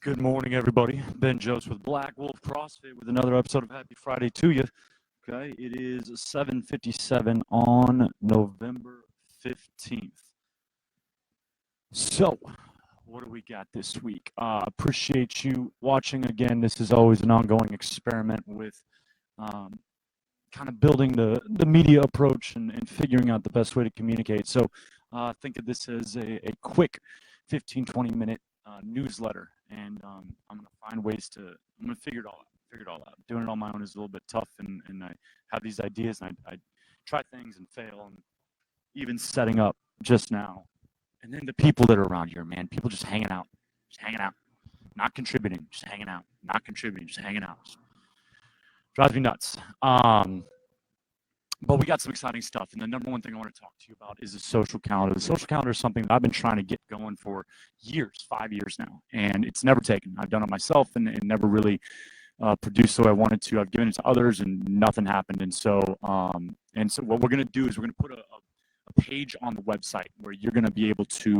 Good morning, everybody. Ben Joseph with Black Wolf CrossFit with another episode of Happy Friday to you. Okay, it is 7:57 on November 15th. So, what do we got this week? Appreciate you watching again. This is always an ongoing experiment with kind of building the media approach and figuring out the best way to communicate. So, think of this as a quick 15-20 minute newsletter, and I'm going to find ways I'm going to figure it all out. Doing it on my own is a little bit tough, and I have these ideas, and I try things and fail, and even setting up just now. And then the people that are around here, man, people just hanging out, not contributing, just hanging out, not contributing, just hanging out. Drives me nuts. But we got some exciting stuff, and the number one thing I want to talk to you about is the social calendar. The social calendar is something that I've been trying to get going for years, 5 years now, and it's never taken. I've done it myself and never really produced the way I wanted to. I've given it to others, and nothing happened. And so what we're going to do is we're going to put a page on the website where you're going to be able to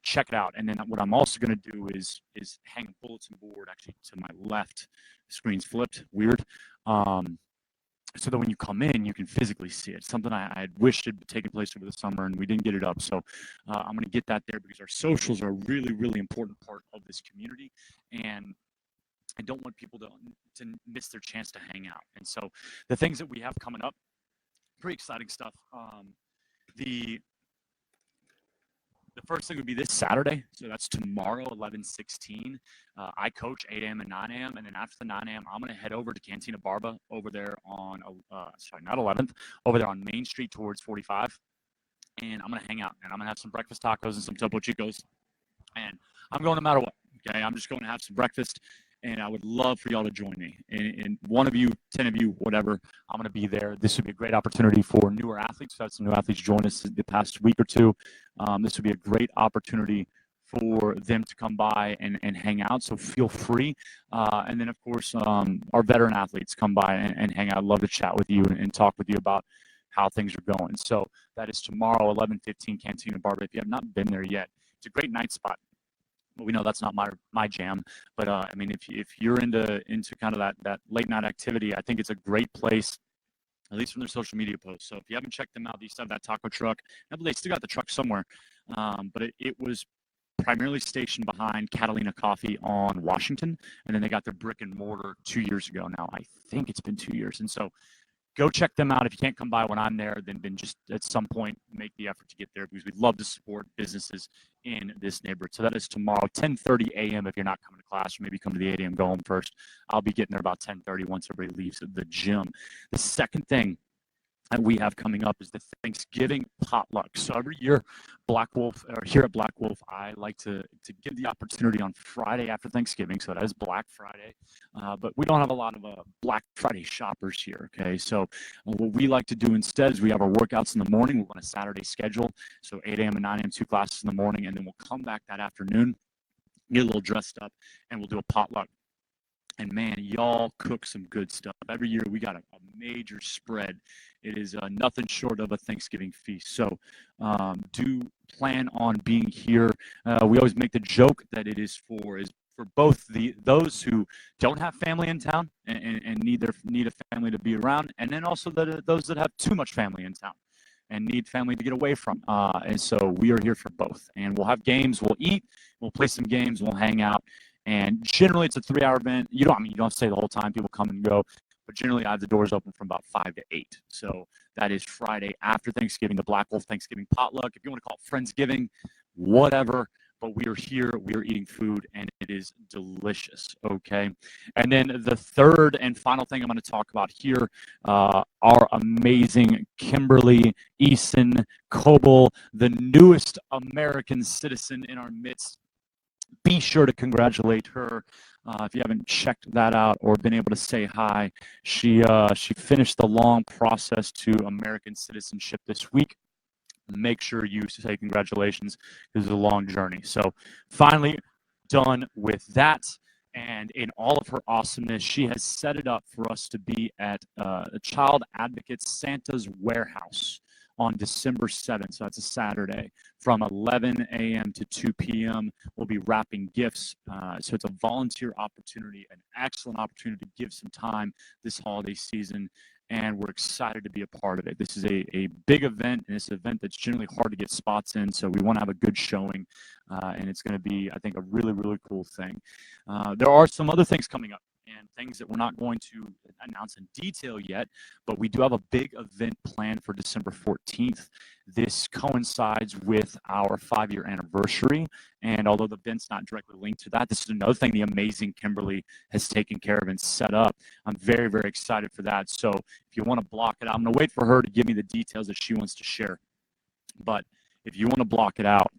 check it out. And then what I'm also going to do is hang a bulletin board actually to my left. The screen's flipped, weird. So that when you come in, you can physically see it. Something I had wished had taken place over the summer, and we didn't get it up. So I'm going to get that there because our socials are a really, really important part of this community, and I don't want people to miss their chance to hang out. And so the things that we have coming up, pretty exciting stuff. The first thing would be this Saturday, so that's tomorrow, 11/16. I coach 8 a.m. and 9 a.m., and then after the 9 a.m., I'm going to head over to Cantina Barba over there on, not 11th, over there on Main Street towards 45, and I'm going to hang out, and I'm going to have some breakfast tacos and some Topo Chicos, and I'm going no matter what, okay? I'm just going to have some breakfast, and I would love for y'all to join me. And one of you, 10 of you, whatever, I'm going to be there. This would be a great opportunity for newer athletes. We've had some new athletes join us in the past week or two. This would be a great opportunity for them to come by and hang out. So feel free. And then, of course, our veteran athletes come by and hang out. I'd love to chat with you and talk with you about how things are going. So that is tomorrow, 11:15, Cantina Barba. If you have not been there yet, it's a great night spot. We know that's not my jam, but I mean, if you're into kind of that late night activity, I think it's a great place, at least from their social media posts. So if you haven't checked them out, they used to have that taco truck. I believe they still got the truck somewhere, but it was primarily stationed behind Catalina Coffee on Washington, and then they got their brick and mortar 2 years ago now. I think it's been 2 years, and so go check them out. If you can't come by when I'm there, then just at some point make the effort to get there because we'd love to support businesses in this neighborhood. So that is tomorrow, 10:30 a.m. if you're not coming to class, or maybe come to the 8 a.m. go home first. I'll be getting there about 10:30 once everybody leaves the gym. The second thing that we have coming up is the Thanksgiving potluck. So every year, here at Black Wolf, I like to give the opportunity on Friday after Thanksgiving. So that is Black Friday, but we don't have a lot of Black Friday shoppers here. Okay, so what we like to do instead is we have our workouts in the morning. We're on a Saturday schedule, so 8 a.m. and 9 a.m. 2 classes in the morning, and then we'll come back that afternoon, get a little dressed up, and we'll do a potluck. And man, y'all cook some good stuff. Every year we got a major spread. It is nothing short of a Thanksgiving feast. So do plan on being here. We always make the joke that it is for both those who don't have family in town and need a family to be around, and then also those that have too much family in town and need family to get away from. And so we are here for both. And we'll have games. We'll eat. We'll play some games. We'll hang out. And generally, it's a 3-hour event. You don't stay the whole time. People come and go. But generally, I have the doors open from about 5 to 8. So that is Friday after Thanksgiving, the Black Wolf Thanksgiving potluck. If you want to call it Friendsgiving, whatever. But we are here. We are eating food, and it is delicious, okay? And then the third and final thing I'm going to talk about here, our amazing Kimberly Easton Coble, the newest American citizen in our midst. Be sure to congratulate her. If you haven't checked that out or been able to say hi, she finished the long process to American citizenship this week. Make sure you say congratulations because it's a long journey. So finally done with that. And in all of her awesomeness, she has set it up for us to be at a Child Advocate Santa's Warehouse on December 7th. So that's a Saturday from 11 a.m. to 2 p.m. We'll be wrapping gifts. So it's a volunteer opportunity, an excellent opportunity to give some time this holiday season. And we're excited to be a part of it. This is a big event, and it's an event that's generally hard to get spots in, so we want to have a good showing, and it's going to be, I think, a really, really cool thing. There are some other things coming up, and things that we're not going to announce in detail yet, but we do have a big event planned for December 14th. This coincides with our 5-year anniversary, and although the event's not directly linked to that, this is another thing the amazing Kimberly has taken care of and set up. I'm very, very excited for that. So if you want to block it out, I'm going to wait for her to give me the details that she wants to share. But if you want to block it out,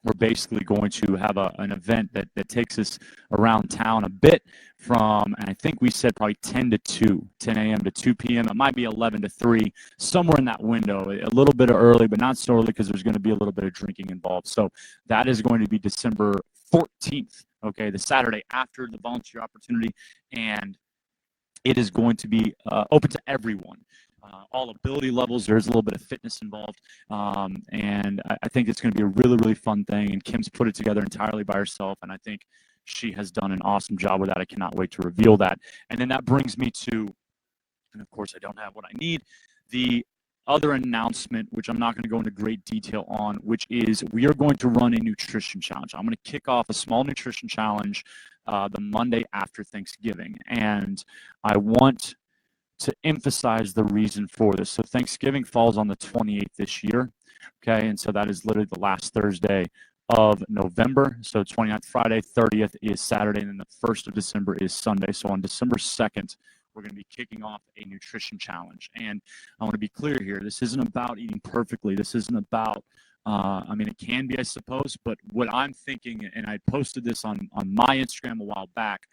we're basically going to have an event that takes us around town a bit from, and I think we said probably 10 a.m. to 2 p.m. It might be 11 to 3, somewhere in that window, a little bit early, but not so early because there's going to be a little bit of drinking involved. So that is going to be December 14th, okay, the Saturday after the volunteer opportunity, and it is going to be open to everyone. All ability levels. There's a little bit of fitness involved, and I think it's going to be a really, really fun thing. And Kim's put it together entirely by herself, and I think she has done an awesome job with that. I cannot wait to reveal that. And then that brings me to, and of course I don't have what I need, the other announcement, which I'm not going to go into great detail on, which is we are going to run a nutrition challenge. I'm going to kick off a small nutrition challenge the Monday after Thanksgiving, and I want to emphasize the reason for this. So Thanksgiving falls on the 28th this year, okay? And so that is literally the last Thursday of November. So 29th Friday, 30th is Saturday, and then the 1st of December is Sunday. So on December 2nd, we're going to be kicking off a nutrition challenge. And I want to be clear here, this isn't about eating perfectly. This isn't about, I mean, it can be, I suppose, but what I'm thinking, and I posted this on my Instagram a while back,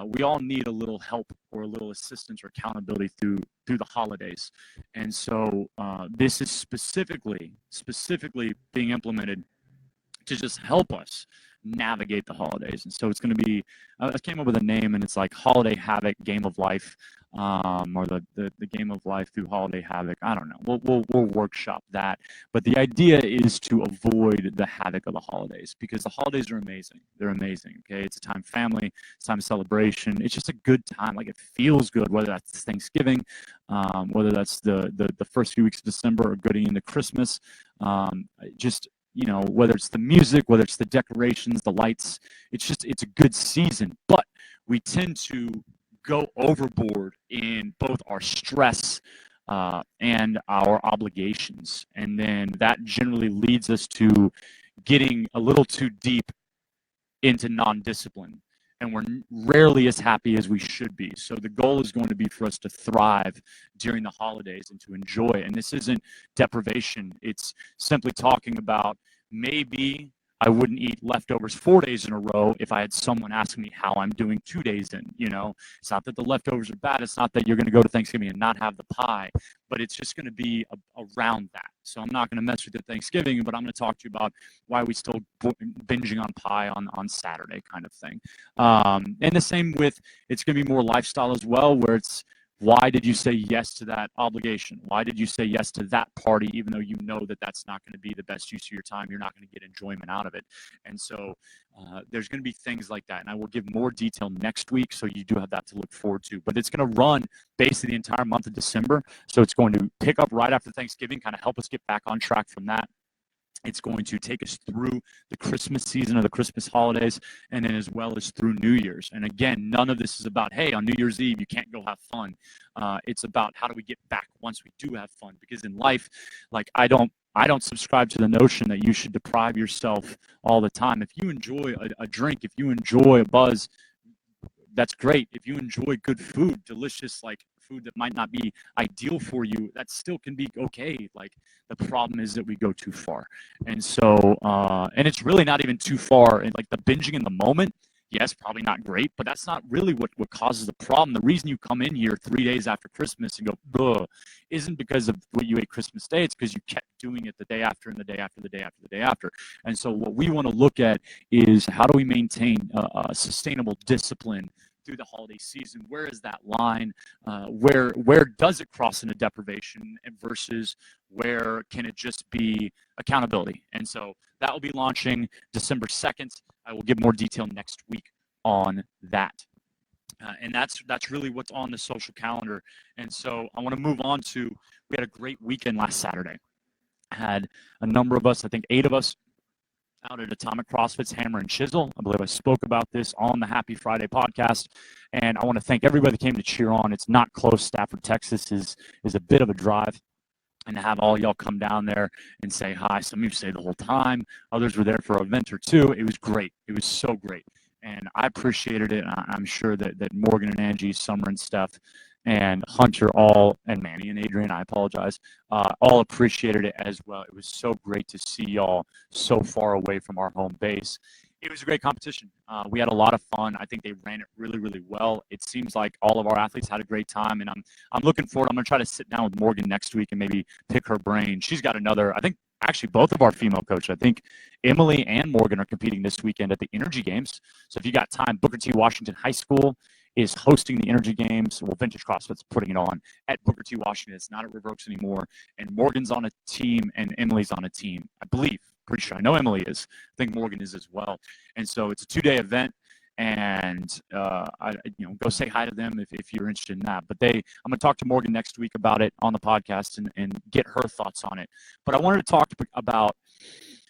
we all need a little help or a little assistance or accountability through the holidays. And so this is specifically being implemented to just help us navigate the holidays. And so it's going to be, I came up with a name, and it's like Holiday Havoc Game of Life, or the Game of Life through Holiday Havoc. I don't know. We'll workshop that. But the idea is to avoid the havoc of the holidays, because the holidays are amazing. They're amazing. Okay, it's a time of family. It's a time of celebration. It's just a good time. Like, it feels good, whether that's Thanksgiving, whether that's the first few weeks of December, or getting into Christmas. Just, you know, whether it's the music, whether it's the decorations, the lights, it's a good season. But we tend to go overboard in both our stress and our obligations. And then that generally leads us to getting a little too deep into non-discipline. And we're rarely as happy as we should be. So the goal is going to be for us to thrive during the holidays and to enjoy it. And this isn't deprivation. It's simply talking about, maybe I wouldn't eat leftovers 4 days in a row if I had someone asking me how I'm doing 2 days in. You know, it's not that the leftovers are bad. It's not that you're going to go to Thanksgiving and not have the pie, but it's just going to be around that. So I'm not going to mess with the Thanksgiving, but I'm going to talk to you about why we still binging on pie on Saturday, kind of thing. And the same with, it's going to be more lifestyle as well, where it's, why did you say yes to that obligation? Why did you say yes to that party, even though you know that that's not going to be the best use of your time? You're not going to get enjoyment out of it. And so there's going to be things like that. And I will give more detail next week, so you do have that to look forward to. But it's going to run basically the entire month of December. So it's going to pick up right after Thanksgiving, kind of help us get back on track from that. It's going to take us through the Christmas season or the Christmas holidays, and then as well as through New Year's. And again, none of this is about, hey, on New Year's Eve, you can't go have fun. It's about, how do we get back once we do have fun? Because in life, like, I don't subscribe to the notion that you should deprive yourself all the time. If you enjoy a drink, if you enjoy a buzz, that's great. If you enjoy good food, delicious, like, food that might not be ideal for you, that still can be okay. Like, the problem is that we go too far. And so, and it's really not even too far. And like, the binging in the moment, yes, probably not great, but that's not really what causes the problem. The reason you come in here 3 days after Christmas and go, ugh, isn't because of what you ate Christmas Day. It's because you kept doing it the day after and the day after the day after the day after. And so what we want to look at is, how do we maintain a sustainable discipline through the holiday season. Where is that line? Where does it cross into deprivation versus where can it just be accountability? And so that will be launching December 2nd. I will give more detail next week on that. And that's really what's on the social calendar. And so I want to move on to, we had a great weekend last Saturday. Had a number of us, I think 8 of us, out at Atomic CrossFit's Hammer and Chisel. I believe I spoke about this on the Happy Friday podcast. And I want to thank everybody that came to cheer on. It's not close. Stafford, Texas is a bit of a drive. And to have all y'all come down there and say hi. Some of you stayed the whole time. Others were there for an event or two. It was great. It was so great. And I appreciated it. I'm sure that Morgan and Angie, Summer and Steph, and Hunter and Manny and Adrian, I apologize, all appreciated it as well. It was so great to see y'all so far away from our home base. It was a great competition. We had a lot of fun. I think they ran it really, really well. It seems like all of our athletes had a great time, and I'm looking forward. I'm going to try to sit down with Morgan next week and maybe pick her brain. She's got another, I think, actually both of our female coaches. I think Emily and Morgan are competing this weekend at the Energy Games. So if you got time, Booker T. Washington High School is hosting the Energy Games. Well, Vintage CrossFit's putting it on at Booker T. Washington. It's not at River Oaks anymore. And Morgan's on a team and Emily's on a team, I believe. Pretty sure. I know Emily is. I think Morgan is as well. And so it's a 2-day event. And go say hi to them if you're interested in that. But I'm going to talk to Morgan next week about it on the podcast and get her thoughts on it. But I wanted to talk about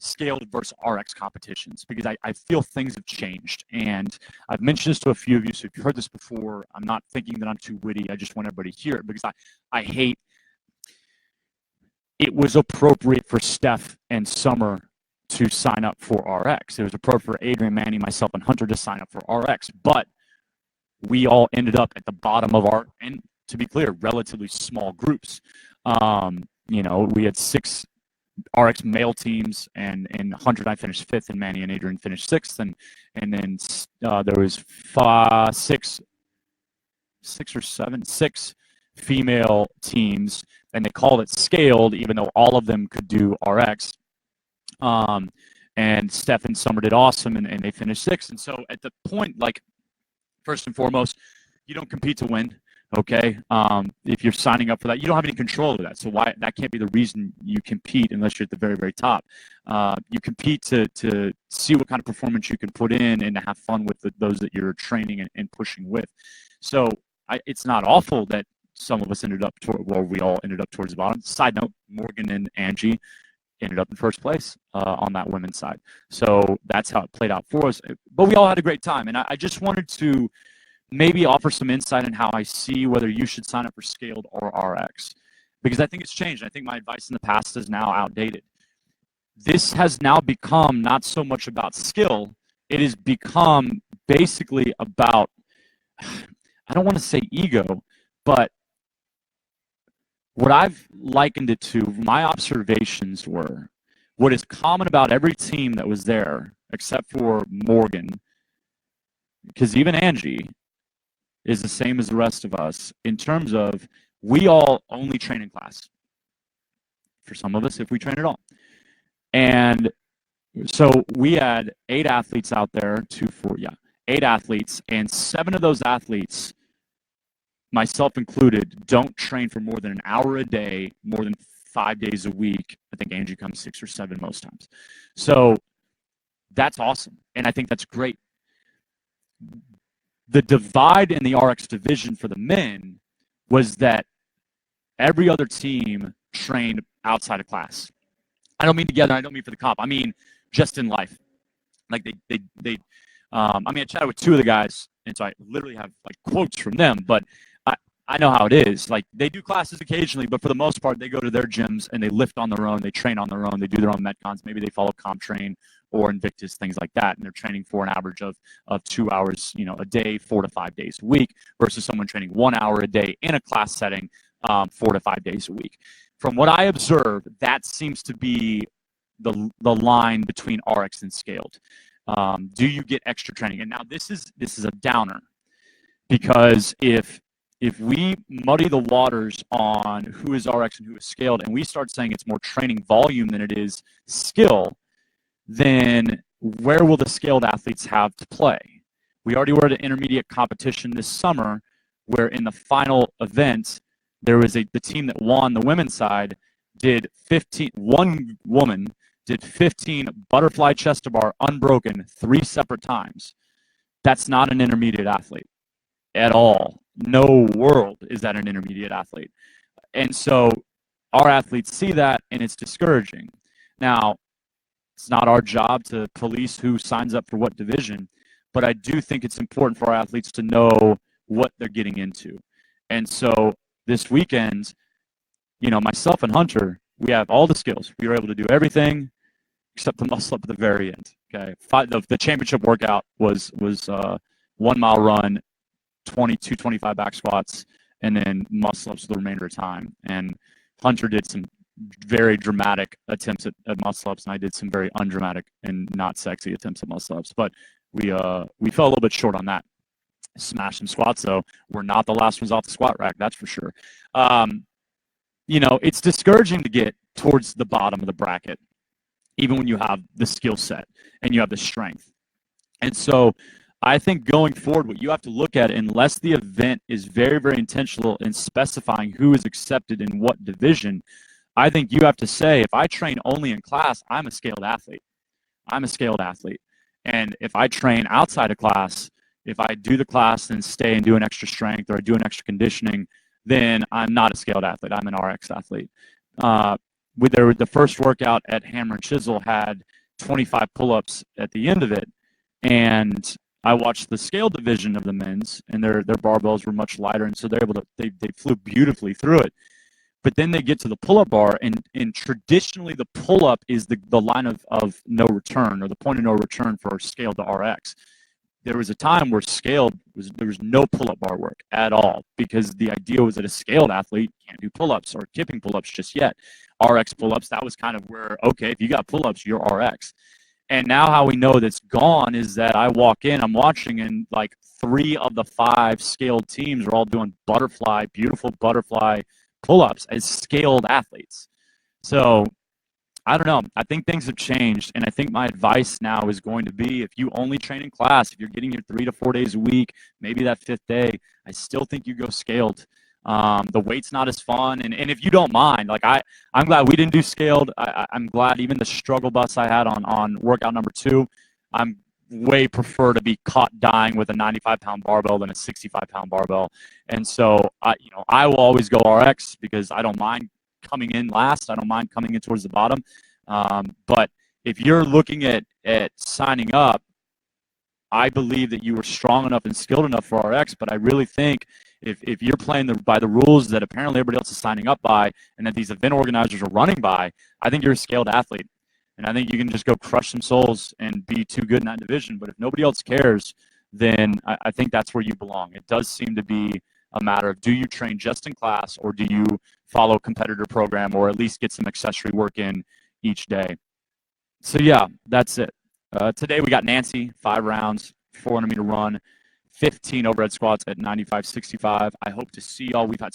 scaled versus RX competitions because I feel things have changed. And I've mentioned this to a few of you, so if you've heard this before, I'm not thinking that I'm too witty. I just want everybody to hear it because I hate it was appropriate for Steph and Summer to sign up for RX. It was appropriate for Adrian, Manny, myself, and Hunter to sign up for RX. But we all ended up at the bottom of and to be clear, relatively small groups. We had 6 RX male teams, and Hunter and I finished 5th, and Manny and Adrian finished 6th, and then there was 6 female teams, and they called it scaled, even though all of them could do RX. And Steph and Summer did awesome, and they finished 6th. And so at the point, first and foremost, you don't compete to win. Okay, if you're signing up for that, you don't have any control over that. So that can't be the reason you compete unless you're at the very, very top. You compete to see what kind of performance you can put in and to have fun with those that you're training and pushing with. So it's not awful that some of us we all ended up towards the bottom. Side note, Morgan and Angie ended up in first place on that women's side. So that's how it played out for us. But we all had a great time, and I just wanted to maybe offer some insight on how I see whether you should sign up for scaled or RX, because I think it's changed. I think my advice in the past is now outdated. This has now become not so much about skill. It has become basically about, I don't want to say ego, but what I've likened it to, my observations were, what is common about every team that was there, except for Morgan, because even Angie is the same as the rest of us in terms of we all only train in class. For some of us, if we train at all. And so we had 8 athletes out there, 8 athletes, and 7 of those athletes, myself included, don't train for more than an hour a day, more than 5 days a week. I think Angie comes 6 or 7 most times. So that's awesome. And I think that's great. The divide in the RX division for the men was that every other team trained outside of class. I don't mean together. I don't mean for the comp. I mean just in life. Like I chatted with 2 of the guys, and so I literally have quotes from them. But I know how it is. They do classes occasionally, but for the most part, they go to their gyms and they lift on their own. They train on their own. They do their own Metcons. Maybe they follow CompTrain or Invictus, things like that. And they're training for an average of 2 hours, a day, 4 to 5 days a week, versus someone training 1 hour a day in a class setting, 4 to 5 days a week. From what I observed, that seems to be the line between RX and scaled. Do you get extra training? And now this is a downer, because if we muddy the waters on who is RX and who is scaled, and we start saying it's more training volume than it is skill, then where will the scaled athletes have to play? We already were at an intermediate competition this summer where in the final event, there was the team that won the women's side did 15, one woman did 15 butterfly chest to bar unbroken 3 separate times. That's not an intermediate athlete at all. No world is that an intermediate athlete. And so our athletes see that, and it's discouraging. Now, it's not our job to police who signs up for what division, but I do think it's important for our athletes to know what they're getting into. And so this weekend, myself and Hunter, we have all the skills. We were able to do everything except the muscle up at the very end. Okay, the championship workout was 1 mile run, 25 back squats, and then muscle ups the remainder of time. And Hunter did some very dramatic attempts at muscle ups, and I did some very undramatic and not sexy attempts at muscle ups. But we fell a little bit short on that. Smashed some squats, though. We're not the last ones off the squat rack, that's for sure. It's discouraging to get towards the bottom of the bracket, even when you have the skill set and you have the strength. And so I think going forward, what you have to look at, unless the event is very, very intentional in specifying who is accepted in what division, I think you have to say, if I train only in class, I'm a scaled athlete. I'm a scaled athlete. And if I train outside of class, if I do the class and stay and do an extra strength or I do an extra conditioning, then I'm not a scaled athlete. I'm an RX athlete. The first workout at Hammer and Chisel had 25 pull-ups at the end of it, and I watched the scaled division of the men's, and their barbells were much lighter, and so they're able to they flew beautifully through it. But then they get to the pull-up bar, and traditionally the pull-up is the line of no return, or the point of no return for scaled to RX. There was a time where there was no pull-up bar work at all, because the idea was that a scaled athlete can't do pull-ups or kipping pull-ups just yet. RX pull-ups, that was kind of where, okay, if you got pull-ups, you're RX. And now how we know that's gone is that I walk in, I'm watching, and like 3 of the 5 scaled teams are all doing beautiful butterfly pull-ups as scaled athletes. So I don't know. I think things have changed, and I think my advice now is going to be, if you only train in class, if you're getting here 3 to 4 days a week, maybe that 5th day, I still think you go scaled. The weight's not as fun, and if you don't mind, like I'm glad we didn't do scaled. I'm glad even the struggle bus I had on workout number 2, I'm way prefer to be caught dying with a 95-pound barbell than a 65-pound barbell. And so I will always go RX because I don't mind coming in last. I don't mind coming in towards the bottom. But if you're looking at signing up, I believe that you were strong enough and skilled enough for RX, but I really think if you're playing by the rules that apparently everybody else is signing up by and that these event organizers are running by, I think you're a scaled athlete. And I think you can just go crush some souls and be too good in that division. But if nobody else cares, then I think that's where you belong. It does seem to be a matter of, do you train just in class, or do you follow a competitor program, or at least get some accessory work in each day? So yeah, that's it. Today we got Nancy, 5 rounds, 400-meter run, 15 overhead squats at 95-65. I hope to see y'all. We've had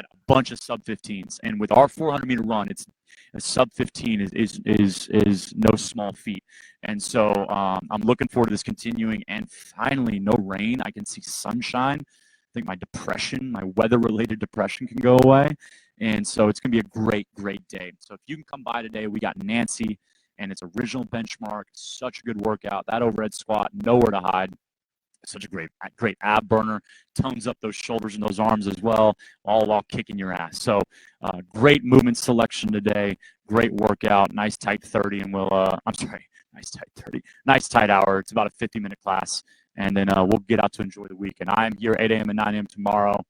a bunch of sub 15s, and with our 400-meter run, it's a sub 15 is no small feat. And so I'm looking forward to this continuing, and finally no rain. I can see sunshine. I think my weather-related depression can go away. And so it's going to be a great, great day. So if you can come by today, we got Nancy and its original benchmark. Such a good workout. That overhead squat, nowhere to hide. Such a great ab burner. Tones up those shoulders and those arms as well, all while kicking your ass. So great movement selection today. Great workout. Nice tight 30. And nice tight hour. It's about a 50-minute class. And then we'll get out to enjoy the week. And I am here 8 a.m. and 9 a.m. tomorrow.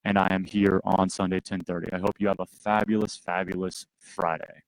And I am here on Sunday, 10:30. I hope you have a fabulous, fabulous Friday.